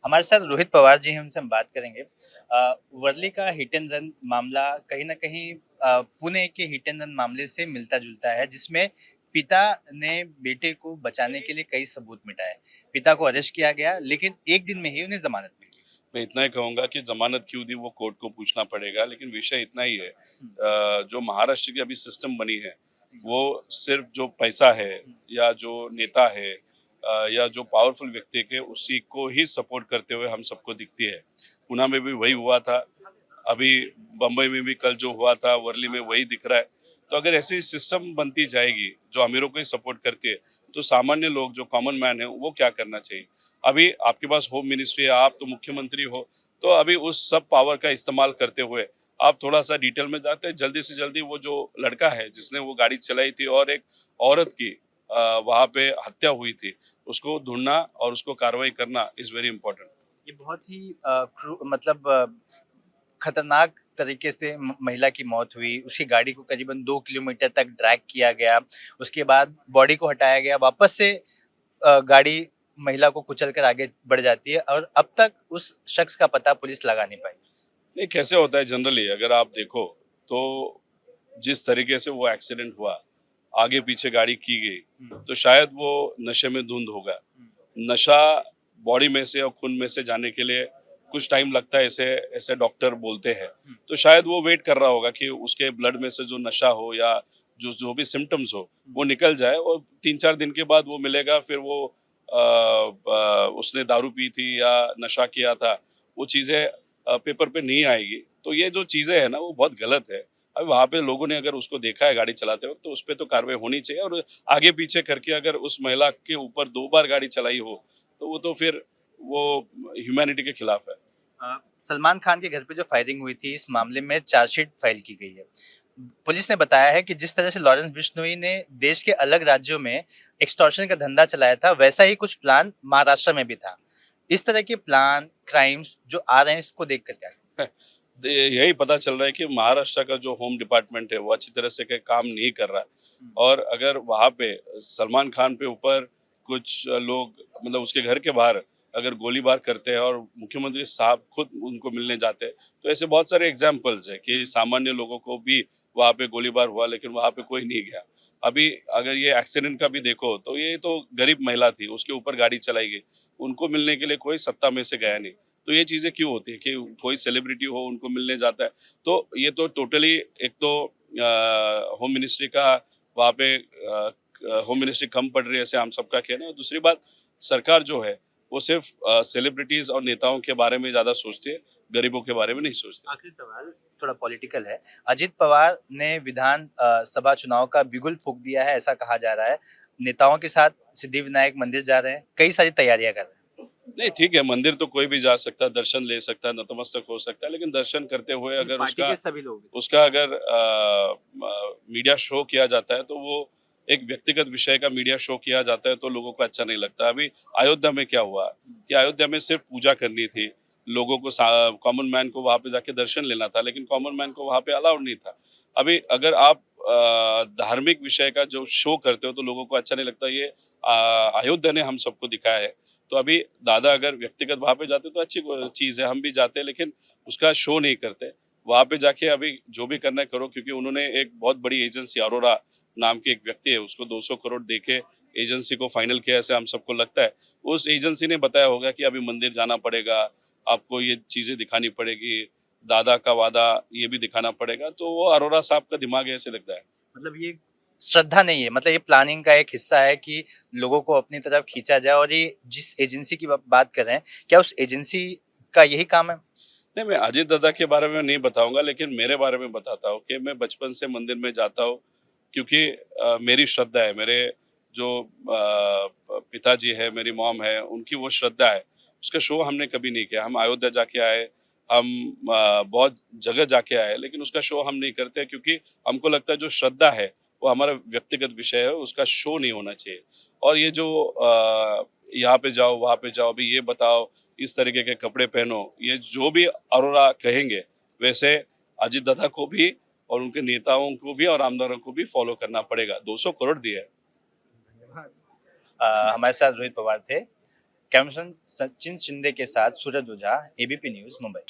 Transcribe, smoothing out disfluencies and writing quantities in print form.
हमारे साथ रोहित पवार जी हैं, उनसे हम बात करेंगे। वर्ली का हिट एंड रन मामला कहीं न कहीं पुणे के हिट एंड रन मामले से मिलता-जुलता है, जिसमें पिता ने बेटे को बचाने के लिए कई सबूत मिटाए। पिता को अरेस्ट किया गया, लेकिन 1 दिन में ही उन्हें जमानत मिल गई। मैं इतना ही कहूंगा कि जमानत क्यों दी वो कोर्ट को पूछना पड़ेगा, लेकिन विषय इतना ही है। हुँ, जो महाराष्ट्र की अभी सिस्टम बनी है, हुँ, वो सिर्फ जो पैसा है हुँ, या जो नेता है या जो पावरफुल व्यक्ति के उसी को ही सपोर्ट करते हुए हम सबको दिखती है। पुणे में भी वही हुआ था, अभी बम्बई में भी कल जो हुआ था, वर्ली में वही दिख रहा है। तो अगर ऐसी सिस्टम बनती जाएगी जो अमीरों को ही सपोर्ट करती है, तो सामान्य लोग जो कॉमन मैन है वो क्या करना चाहिए? अभी आपके पास होम मिनिस्ट्री है, आप तो मुख्यमंत्री हो, तो अभी उस सब पावर का इस्तेमाल करते हुए आप थोड़ा सा डिटेल में जाते हैं, जल्दी से जल्दी वो जो लड़का है जिसने वो गाड़ी चलाई थी और एक औरत की वहां पे हत्या हुई थी, उसको ढूंढना और उसको कार्रवाई करना इज वेरी इंपॉर्टेंट। ये बहुत ही मतलब खतरनाक तरीके से महिला की मौत हुई। उसकी गाड़ी को करीबन 2 किलोमीटर तक ड्रैग किया गया। उसके बाद बॉडी को हटाया गया। वापस से गाड़ी महिला को कुचल कर आगे बढ़ जाती है और अब तक उस शख्स का पता पुलिस लगा नहीं पाई। नहीं, कैसे होता है जनरली अगर आप देखो तो जिस तरीके से वो एक्सीडेंट हुआ, आगे पीछे गाड़ी की गई, हुँ, तो शायद वो नशे में धुंध होगा। हुँ, नशा बॉडी में से और खून में से जाने के लिए कुछ टाइम लगता है, ऐसे ऐसे डॉक्टर बोलते हैं। हुँ, तो शायद वो वेट कर रहा होगा कि उसके ब्लड में से जो नशा हो या जो जो भी सिम्टम्स हो हुँ, वो निकल जाए और 3-4 दिन के बाद वो मिलेगा, फिर वो उसने दारू पी थी या नशा किया था, वो चीजें पेपर पे नहीं आएगी। तो ये जो चीजें है ना वो बहुत गलत है। अब वहां पे लोगों ने अगर उसको देखा है गाड़ी चलाते वक्त, तो उस पे तो कार्रवाई होनी चाहिए। और आगे पीछे करके अगर उस महिला के ऊपर 2 बार गाड़ी चलाई हो, तो वो तो फिर वो ह्यूमैनिटी के खिलाफ है। सलमान खान के घर पे जो फायरिंग हुई थी, इस मामले में चार्जशीट फाइल की गई है। पुलिस ने बताया है कि जिस तरह से लॉरेंस बिश्नोई ने देश के अलग राज्यों में एक्सटॉर्शन का धंधा चलाया था, वैसा ही कुछ प्लान महाराष्ट्र में भी था। इस तरह के प्लान, क्राइम्स जो आ रहे हैं, इसको देख कर क्या? यही पता चल रहा है कि महाराष्ट्र का जो होम डिपार्टमेंट है वो अच्छी तरह से काम नहीं कर रहा है। हुँ, और अगर वहां पे सलमान खान पे ऊपर कुछ लोग, मतलब उसके घर के बाहर अगर गोलीबार करते हैं और मुख्यमंत्री साहब खुद उनको मिलने जाते हैं, तो ऐसे बहुत सारे एग्जाम्पल्स है कि सामान्य लोगों को भी वहां पे गोलीबार हुआ लेकिन वहां पे कोई नहीं गया। अभी अगर ये एक्सीडेंट का भी देखो तो ये तो गरीब महिला थी, उसके ऊपर गाड़ी चलाई गई, उनको मिलने के लिए कोई सत्ता में से गया नहीं। तो ये चीजें क्यों होती है कि कोई सेलिब्रिटी हो उनको मिलने जाता है? तो ये तो टोटली, एक तो होम मिनिस्ट्री का वहाँ पे होम मिनिस्ट्री कम पड़ रही है, ऐसे हम सबका कहना है। और दूसरी बात, सरकार जो है वो सिर्फ सेलिब्रिटीज और नेताओं के बारे में ज्यादा सोचती है, गरीबों के बारे में नहीं सोचती। आखिरी सवाल थोड़ा पॉलिटिकल है। अजित पवार ने विधान सभा चुनाव का बिगुल फूँक दिया है, ऐसा कहा जा रहा है। नेताओं के साथ सिद्धिविनायक मंदिर जा रहे हैं, कई सारी तैयारियां कर रहे हैं। नहीं, ठीक है, मंदिर तो कोई भी जा सकता है, दर्शन ले सकता है, नतमस्तक हो सकता है, लेकिन दर्शन करते हुए नहीं, अगर पार्टी उसका के सभी लोग। उसका अगर मीडिया शो किया जाता है, तो वो एक व्यक्तिगत विषय का मीडिया शो किया जाता है, तो लोगों को अच्छा नहीं लगता। अभी अयोध्या में क्या हुआ कि अयोध्या में सिर्फ पूजा करनी थी, लोगों को कॉमन मैन को वहां पे जाके दर्शन लेना था, लेकिन कॉमन मैन को वहां पे अलाउड नहीं था। अभी अगर आप धार्मिक विषय का जो शो करते हो तो लोगों को अच्छा नहीं लगता। ये अयोध्या ने हम सबको दिखाया है। तो अभी दादा अगर व्यक्तिगत वहां पे जाते तो अच्छी चीज है, हम भी जाते हैं, लेकिन उसका शो नहीं करते। वहां पे जाके अभी जो भी करना है करो, क्योंकि उन्होंने एक बहुत बड़ी एजेंसी अरोरा नाम के एक व्यक्ति है, उसको 200 करोड़ देके एजेंसी को फाइनल किया, ऐसे हम सबको लगता है। उस एजेंसी ने बताया होगा कि अभी मंदिर जाना पड़ेगा, आपको ये चीजें दिखानी पड़ेगी, दादा का वादा ये भी दिखाना पड़ेगा। तो वो अरोरा साहब का दिमाग है, ऐसे लगता है। मतलब ये श्रद्धा नहीं है, मतलब ये प्लानिंग का एक हिस्सा है कि लोगों को अपनी तरफ खींचा जाए। और ये जिस एजेंसी की बात कर रहे हैं, क्या उस एजेंसी का यही काम है? नहीं, मैं अजीत दादा के बारे में नहीं बताऊंगा, लेकिन मेरे बारे में बताता हूँ कि मैं बचपन से मंदिर में जाता हूँ, क्योंकि मेरी श्रद्धा है। मेरे जो पिताजी है, मेरी मॉम है, उनकी वो श्रद्धा है। उसका शो हमने कभी नहीं किया। हम अयोध्या जाके आए, हम बहुत जगह जाके आए, लेकिन उसका शो हम नहीं करते, क्योंकि हमको लगता है जो श्रद्धा है वो हमारा व्यक्तिगत विषय है, उसका शो नहीं होना चाहिए। और ये जो यहाँ पे जाओ वहां पे जाओ, अभी ये बताओ, इस तरीके के कपड़े पहनो, ये जो भी अरोरा कहेंगे, वैसे अजित दादा को भी और उनके नेताओं को भी और आमदारों को भी फॉलो करना पड़ेगा। 200 करोड़ दिए है। हमारे साथ रोहित पवार थे। कैमरा सचिन शिंदे के साथ सूरज ओझा, एबीपी न्यूज, मुंबई।